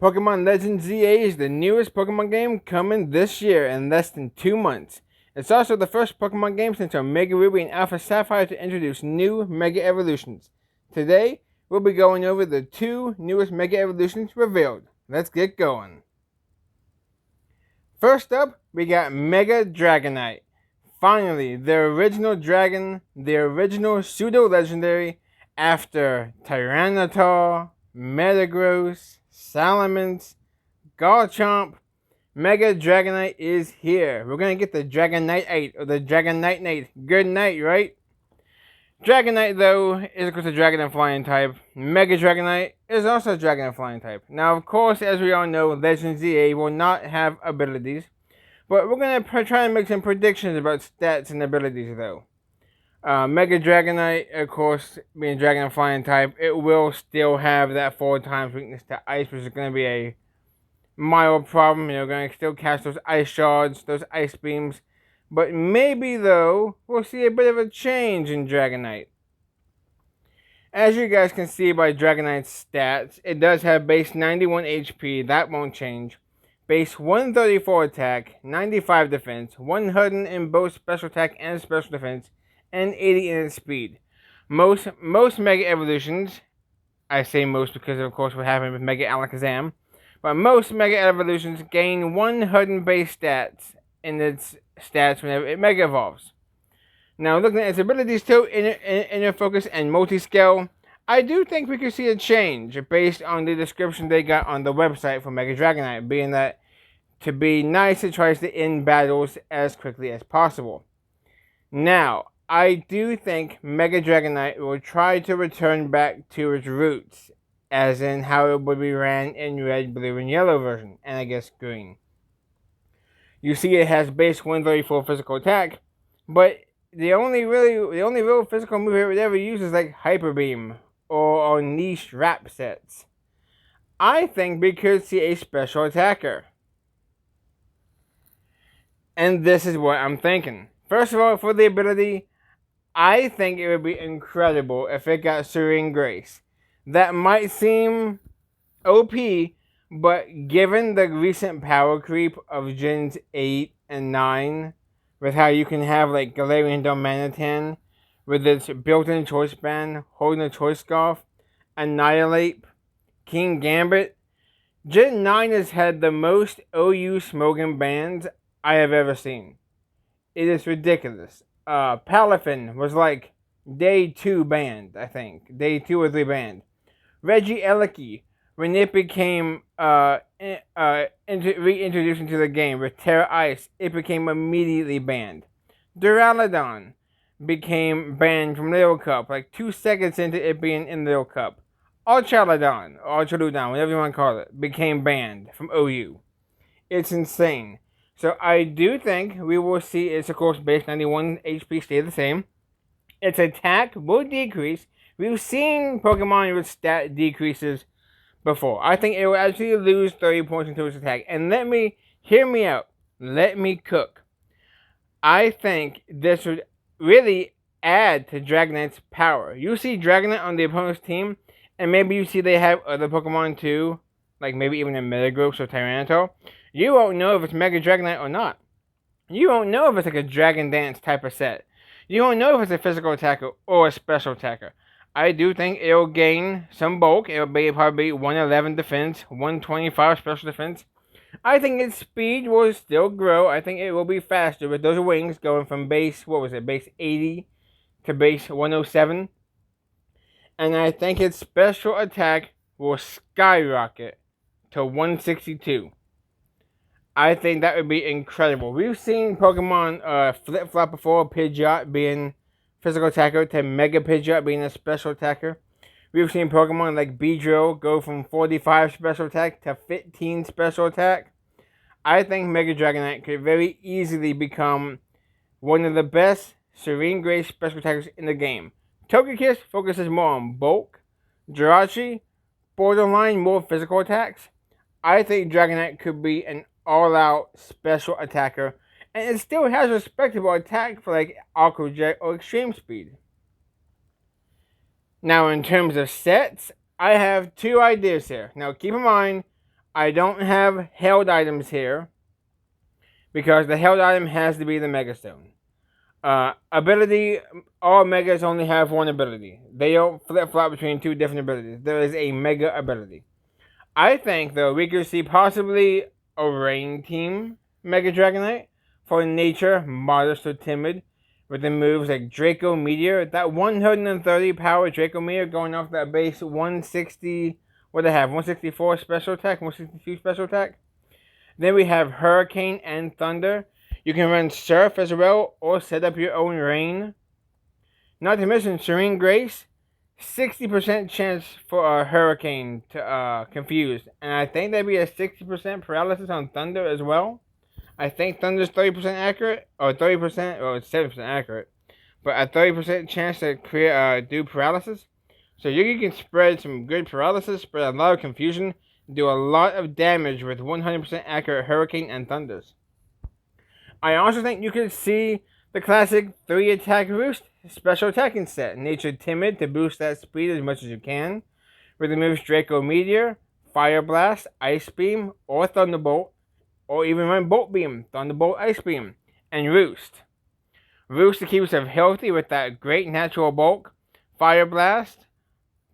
Pokemon Legends ZA is the newest Pokemon game coming this year in less than 2 months. It's also the first Pokemon game since Omega Ruby and Alpha Sapphire to introduce new Mega Evolutions. Today, we'll be going over the 2 newest Mega Evolutions revealed. Let's get going. First up, we got Mega Dragonite. Finally, the original dragon, the original pseudo-legendary, after Tyranitar, Metagross, Salamence, Garchomp, Mega Dragonite is here. We're gonna get the Dragonite 8 or the Dragonite 8. Good night, right? Dragonite, though, is equal to Dragon and Flying type. Mega Dragonite is also Dragon and Flying type. Now, of course, as we all know, Legends ZA will not have abilities, but we're gonna try and make some predictions about stats and abilities, though. Mega Dragonite, of course, being Dragon and Flying type, it will still have that 4 times weakness to Ice, which is going to be a mild problem. Going to still cast those Ice Shards, those Ice Beams. But maybe, though, we'll see a bit of a change in Dragonite. As you guys can see by Dragonite's stats, it does have base 91 HP, that won't change. Base 134 attack, 95 defense, 100 in both special attack and special defense, and 80 in its speed. Most Mega Evolutions, I say most because of course what happened with Mega Alakazam, but most Mega Evolutions gain 100 base stats in its stats whenever it Mega Evolves. Now looking at its abilities too, inner focus and multi-scale, I do think we could see a change based on the description they got on the website for Mega Dragonite, being that to be nice it tries to end battles as quickly as possible. Now, I do think Mega Dragonite will try to return back to its roots, as in how it would be ran in red, blue, and yellow version, and I guess green. You see it has base 134 physical attack, but the only real physical move it would ever use is like Hyper Beam or niche rap sets. I think we could see a special attacker. And this is what I'm thinking. First of all, for the ability, I think it would be incredible if it got Serene Grace. That might seem OP, but given the recent power creep of Gens 8 and 9, with how you can have like Galarian Darmanitan with its built-in choice band, holding a choice scarf, Annihilate, King Gambit, Gen 9 has had the most OU Smogon bands I have ever seen. It is ridiculous. Palafin was like day 2 banned, I think. Day 2 or 3 banned. Regieleki, when it became reintroduced into the game with Terra Ice, it became immediately banned. Duraludon became banned from Little Cup, like 2 seconds into it being in Little Cup. Archaludon, whatever you want to call it, became banned from OU. It's insane. So I do think we will see its, of course, base 91 HP stay the same. Its attack will decrease. We've seen Pokemon with stat decreases before. I think it will actually lose 30 points into its attack. And hear me out. Let me cook. I think this would really add to Dragonite's power. You see Dragonite on the opponent's team, and maybe you see they have other Pokemon too, like maybe even a Metagross or Tyranitar. You won't know if it's Mega Dragonite or not. You won't know if it's like a Dragon Dance type of set. You won't know if it's a physical attacker or a special attacker. I do think it'll gain some bulk. It'll be probably 111 defense, 125 special defense. I think its speed will still grow. I think it will be faster with those wings going from base 80 to base 107. And I think its special attack will skyrocket to 162. I think that would be incredible. We've seen Pokemon flip-flop before, Pidgeot being physical attacker to Mega Pidgeot being a special attacker. We've seen Pokemon like Beedrill go from 45 special attack to 15 special attack. I think Mega Dragonite could very easily become one of the best Serene Grace special attackers in the game. Togekiss focuses more on bulk. Jirachi, borderline more physical attacks. I think Dragonite could be an all-out special attacker, and it still has respectable attack for like Aqua Jet or Extreme Speed. Now, in terms of sets, I have 2 ideas here. Now, keep in mind, I don't have held items here because the held item has to be the Mega Stone. Ability, all Megas only have one ability. They don't flip-flop between two different abilities. There is a Mega ability. I think, though, we could see possibly a Rain Team Mega Dragonite for nature, modest or timid, with the moves like Draco Meteor. That 130 power Draco Meteor going off that base 160, what do they have? 164 special attack, 162 special attack. Then we have Hurricane and Thunder. You can run Surf as well, or set up your own Rain. Not to mention Serene Grace, 60% chance for a Hurricane to confuse. And I think that'd be a 60% paralysis on Thunder as well. I think Thunder's 30% accurate, or 30%, or 70% accurate. But a 30% chance to create do paralysis. So you can spread some good paralysis, spread a lot of confusion, do a lot of damage with 100% accurate Hurricane and Thunders. I also think you could see the classic 3-attack Roost special attacking set. Nature Timid to boost that speed as much as you can. With the moves Draco Meteor, Fire Blast, Ice Beam, or Thunderbolt. Or even run Bolt Beam, Thunderbolt, Ice Beam. And Roost. Roost to keep yourself healthy with that great natural bulk. Fire Blast.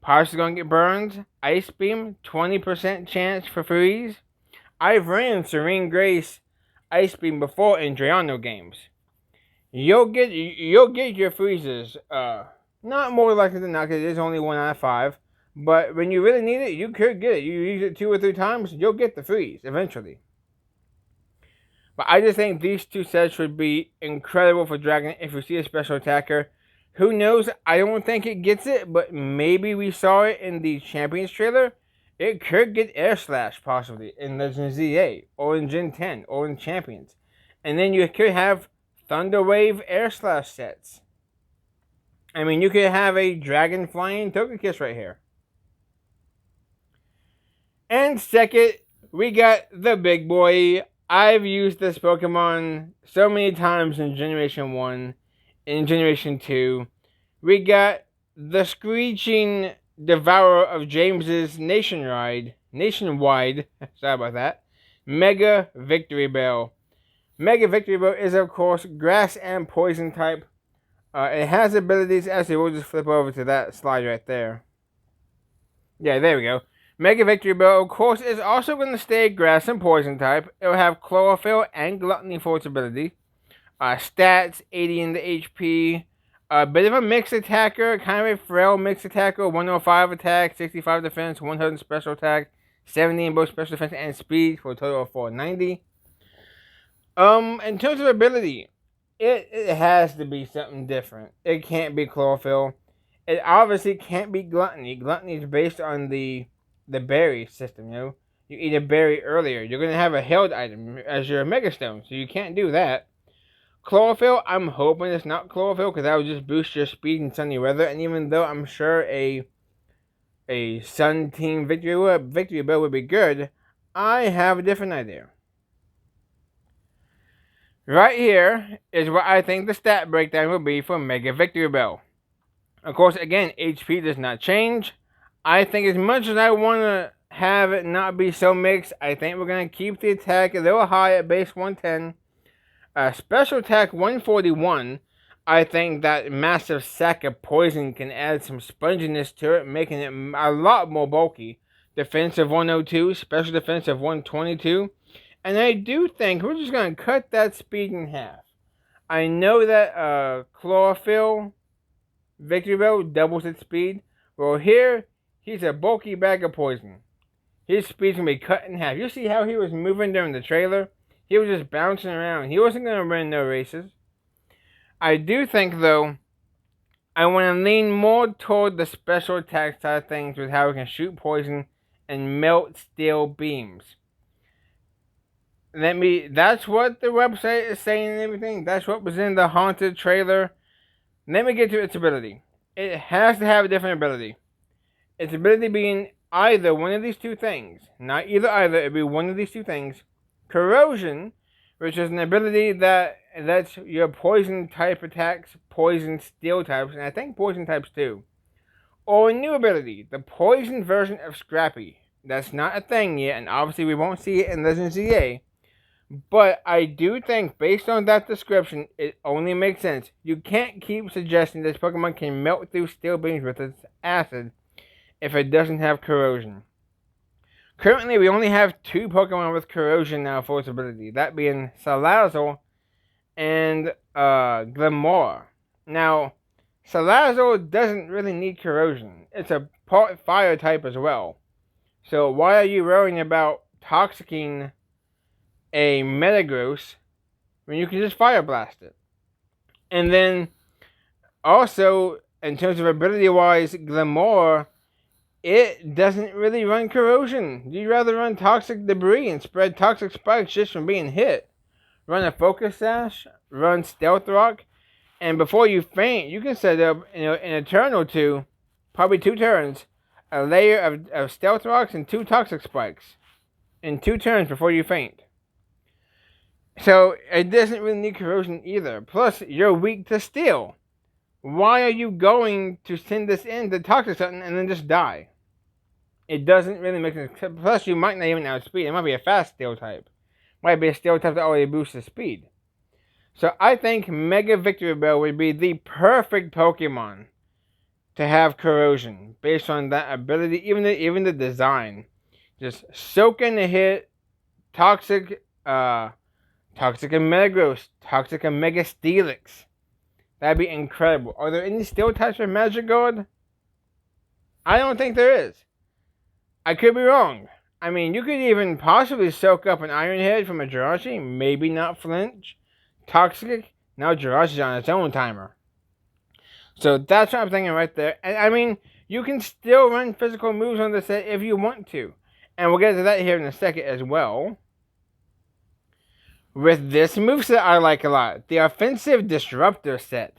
Power's gonna get burned. Ice Beam, 20% chance for freeze. I've ran Serene Grace Ice Beam before in Drayano games. You'll get your freezes. Not more likely than not, because it is only 1 out of 5. But when you really need it, you could get it. You use it 2 or 3 times, you'll get the freeze eventually. But I just think these two sets would be incredible for Dragon if we see a special attacker. Who knows? I don't think it gets it, but maybe we saw it in the Champions trailer. It could get Air Slash, possibly, in Legend ZA, or in Gen 10, or in Champions. And then you could have Thunder Wave Air Slash sets. I mean, you could have a Dragon Flying Togekiss right here. And second, we got the big boy. I've used this Pokemon so many times in Generation 1, in Generation 2. We got the Screeching Devourer of James's nationwide, sorry about that, Mega Victreebel. Mega Victreebel is, of course, Grass and Poison type. It has abilities, actually, we'll just flip over to that slide right there. Yeah, there we go. Mega Victreebel, of course, is also going to stay Grass and Poison type. It will have Chlorophyll and Gluttony for its ability. Stats, 80 in the HP. A bit of a mixed attacker, kind of a frail mixed attacker. 105 attack, 65 defense, 100 special attack, 70 in both special defense and speed for a total of 490. In terms of ability, it has to be something different. It can't be Chlorophyll. It obviously can't be Gluttony. Gluttony is based on the berry system, you know. You eat a berry earlier, you're going to have a held item as your Mega Stone, so you can't do that. Chlorophyll, I'm hoping it's not Chlorophyll, because that would just boost your speed in sunny weather, and even though I'm sure a Sun Team Victreebel would be good, I have a different idea. Right here is what I think the stat breakdown will be for Mega Victreebel. Of course, again, HP does not change. I think as much as I want to have it not be so mixed, I think we're going to keep the attack a little high at base 110. Special attack 141. I think that massive sack of poison can add some sponginess to it, making it a lot more bulky. Defensive 102, special defensive 122. And I do think we're just going to cut that speed in half. I know that Chlorophyll Victreebel doubles its speed. Well, here, he's a bulky bag of poison. His speed's going to be cut in half. You see how he was moving during the trailer? He was just bouncing around. He wasn't going to run no races. I do think, though, I want to lean more toward the special attack side of things with how we can shoot poison and melt steel beams. That's what the website is saying and everything. That's what was in the Haunted trailer. Let me get to its ability. It has to have a different ability. Its ability being either one of these two things. Not either, it'd be one of these two things. Corrosion, which is an ability that lets your poison type attacks poison steel types, and I think poison types too. Or a new ability, the poison version of Scrappy. That's not a thing yet, and obviously we won't see it in Legends ZA. But I do think, based on that description, it only makes sense. You can't keep suggesting this Pokemon can melt through steel beams with its acid if it doesn't have corrosion. Currently, we only have 2 Pokemon with corrosion now for its ability, that being Salazzle and Glimmer. Now, Salazzle doesn't really need corrosion. It's a part fire type as well. So why are you worrying about toxicking a Metagross when you can just Fire Blast it? And then, also, in terms of ability-wise, Glimmer, it doesn't really run corrosion. You'd rather run toxic debris and spread toxic spikes just from being hit. Run a Focus Sash, run Stealth Rock, and before you faint, you can set up in a turn or two, probably 2 turns, a layer of Stealth Rocks and 2 Toxic Spikes in 2 turns before you faint. So it doesn't really need corrosion either. Plus, you're weak to steel. Why are you going to send this in to toxic something and then just die? It doesn't really make sense. Plus, you might not even outspeed. It might be a fast steel type. Might be a steel type that already boosts the speed. So I think Mega Victreebel would be the perfect Pokemon to have corrosion based on that ability, even the design. Just soak in the hit, toxic and Metagross, toxic and Mega Steelix. That'd be incredible. Are there any steel types for Magikarp? I don't think there is. I could be wrong. I mean, you could even possibly soak up an Iron Head from a Jirachi, maybe not flinch. Toxic, now Jirachi's on its own timer. So that's what I'm thinking right there. And I mean, you can still run physical moves on the set if you want to. And we'll get to that here in a second as well. With this moveset I like a lot. The Offensive Disruptor set.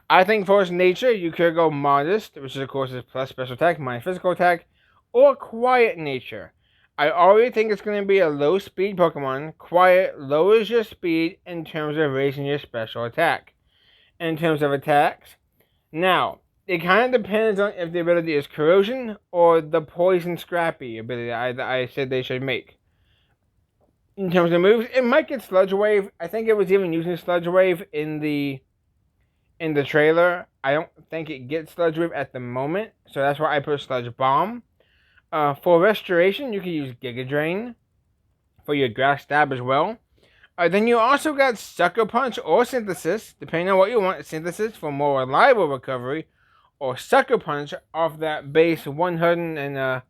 I think for its nature, you could go Modest, which of course is plus special attack, minus physical attack, or Quiet Nature. I already think it's going to be a low speed Pokemon. Quiet lowers your speed in terms of raising your special attack. In terms of attacks, now, it kind of depends on if the ability is Corrosion or the Poison Scrappy ability I said they should make. In terms of moves, it might get Sludge Wave. I think it was even using Sludge Wave in the trailer. I don't think it gets Sludge Wave at the moment, so that's why I put Sludge Bomb. For Restoration, you can use Giga Drain for your Grass Stab as well. Then you also got Sucker Punch or Synthesis, depending on what you want. Synthesis for more reliable recovery, or Sucker Punch off that base 100 and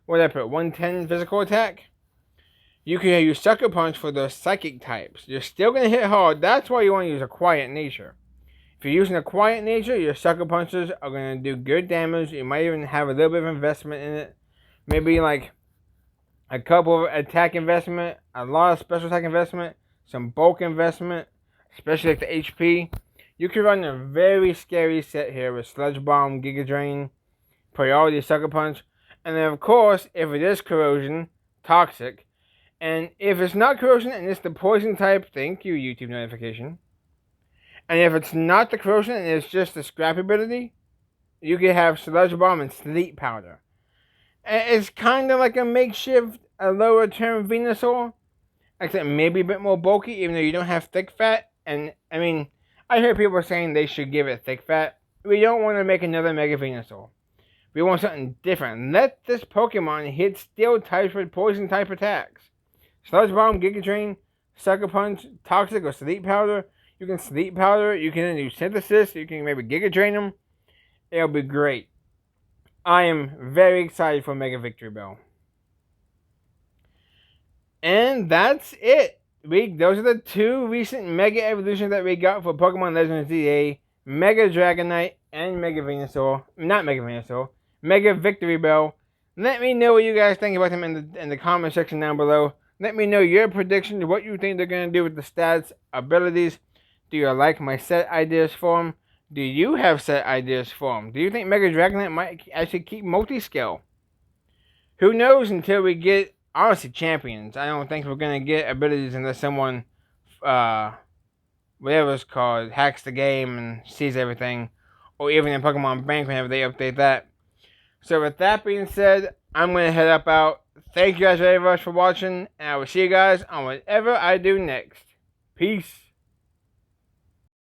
110 physical attack. You can use Sucker Punch for the Psychic types. You're still going to hit hard. That's why you want to use a Quiet Nature. If you're using a Quiet Nature, your Sucker Punches are going to do good damage. You might even have a little bit of investment in it. Maybe like a couple of attack investment, a lot of special attack investment, some bulk investment, especially like the HP. You can run a very scary set here with Sludge Bomb, Giga Drain, Priority Sucker Punch, and then of course, if it is Corrosion, Toxic, and if it's not Corrosion and it's the Poison type, thank you YouTube notification, and if it's not the Corrosion and it's just the Scrap ability, you can have Sludge Bomb and Sleep Powder. It's kind of like a makeshift, a lower term Venusaur, except maybe a bit more bulky, even though you don't have thick fat. And I mean, I hear people saying they should give it thick fat. We don't want to make another Mega Venusaur. We want something different. Let this Pokemon hit steel types with poison type attacks. Sludge Bomb, Giga Drain, Sucker Punch, Toxic, or Sleep Powder. You can Sleep Powder. You can do Synthesis. You can maybe Giga Drain them. It'll be great. I am very excited for Mega Victreebel. And that's it. Those are the 2 recent Mega Evolutions that we got for Pokemon Legends ZA. Mega Dragonite and Mega Venusaur. Not Mega Venusaur. Mega Victreebel. Let me know what you guys think about them in the comment section down below. Let me know your predictions, what you think they're going to do with the stats, abilities. Do you like my set ideas for them? Do you have set ideas for them? Do you think Mega Dragonite might actually keep multi-scale? Who knows until we get, honestly, champions. I don't think we're going to get abilities unless someone, whatever it's called, hacks the game and sees everything. Or even in Pokemon Bank whenever they update that. So with that being said, I'm going to head up out. thank you guys very much for watching, and I will see you guys on whatever I do next. Peace.